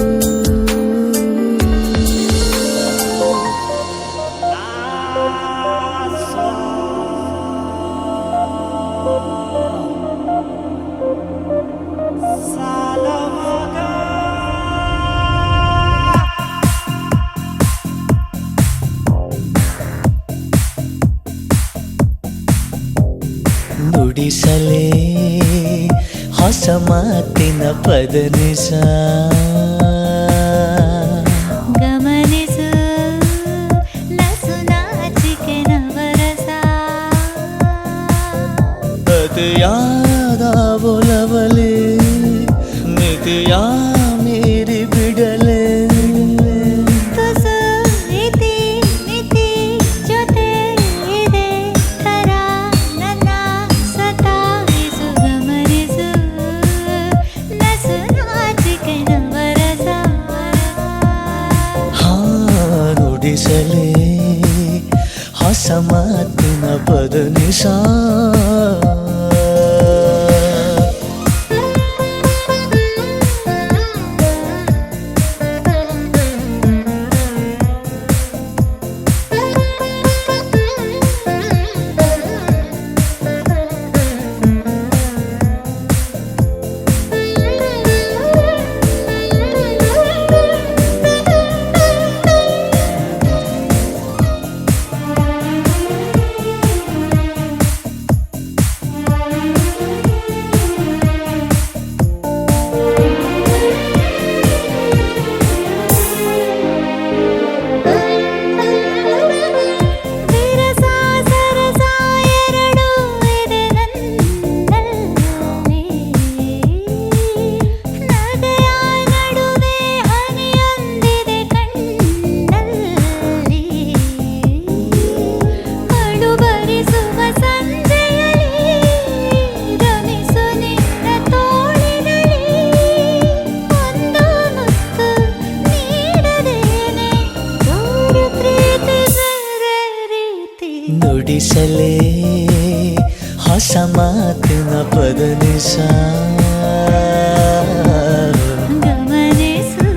F: ನುಡಿಸಲೇ ಹೊಸ ಮಾತಿನ ಪದನಿಸ,
C: ಗಮನಿಸು ನಸು ನಾಚಿಕೆ ನವರಸ.
F: ಅತಿಯಾದ ಒಲವಲೆ ಮಿತಿಯ ಮೀರಿ ಬಿಡಲೆ.
C: ತುಸು ಇತಿ ಮಿತಿ ಜೊತೆ ಇದೆ ಥರ ನನ್ನ ಸತಾಯಿಸು, ಗಮನಿಸು ನಸು ನಾಚಿಕೆ ನವರಸ.
F: ನುಡಿಸಲೇ ಹೊಸ ಮಾತಿನ ಪದನಿಸ. ನುಡಿಸಲೇ ಹೊಸ ಮಾತಿನ ಪದನಿಸ.
C: ಗಮನಿಸು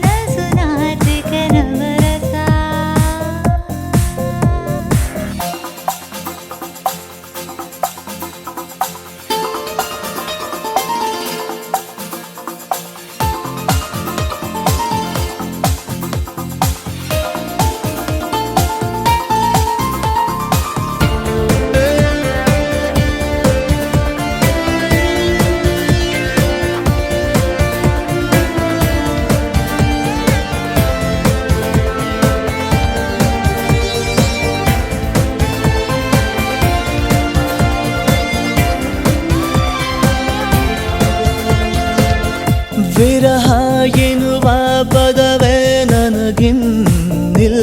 C: ನಸು ನಾಚಿಕೆ ನವರಸ.
F: ವಿರಹ ಎನ್ನುವ ಪದವೇ ನನಗಿನ್ನಿಲ್ಲ,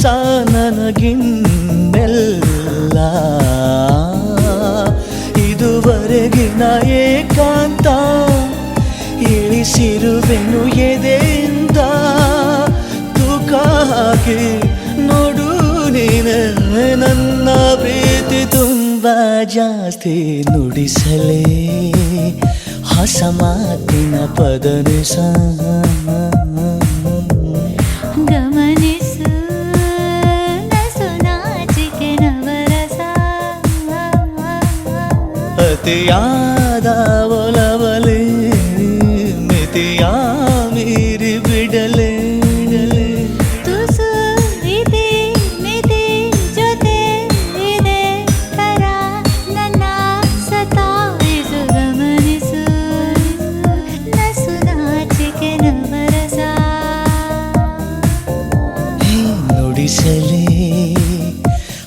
F: ಹೊಸ ನನಗಿನ್ನೆಲ್ಲ ಇದುವರೆಗಿನ ಏಕಾಂತ ಇಳಿಸಿರುವೆನು ಎದೆಯಿಂದ ತೂಕ ಹಾಕಿ ನೋಡು ನೀನು ನನ್ನ ಪ್ರೀತಿ ತುಂಬ ಜಾಸ್ತಿ ನುಡಿಸಲೇ ಹೊಸ ಮಾತಿನ ಪದನಿಸ
C: ಗಮನಿಸು ನಸು ನಾಚಿಕೆ ನವರಸ
F: ಅತಿಯಾದ ಒಲವಲೆ ಮಿತಿಯ ಮೀರಿ ಬಿಡಲೇ
C: ತುಸು ಇದೆ ಮಿತಿ ಜೊತೆ ಇದೆ ಕರ ನನ್ನ ಸತಾಯಿಸು ಗಮನಿಸು ನಸು ನಾಚಿಕೆ ನವರಸ
F: ನುಡಿಸಲೇ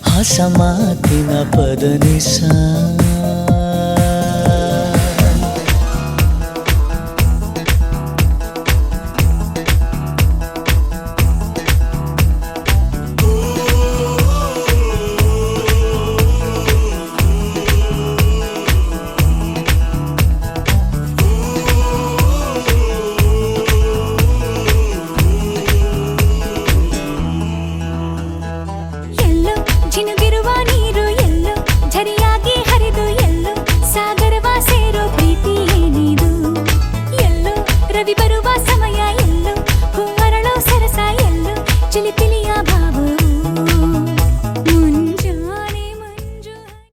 F: ಹೊಸ ಮಾತಿನ ಪದನಿಸ
C: ಎಲ್ಲೋ ಜಿನುಗಿರುವ ನೀ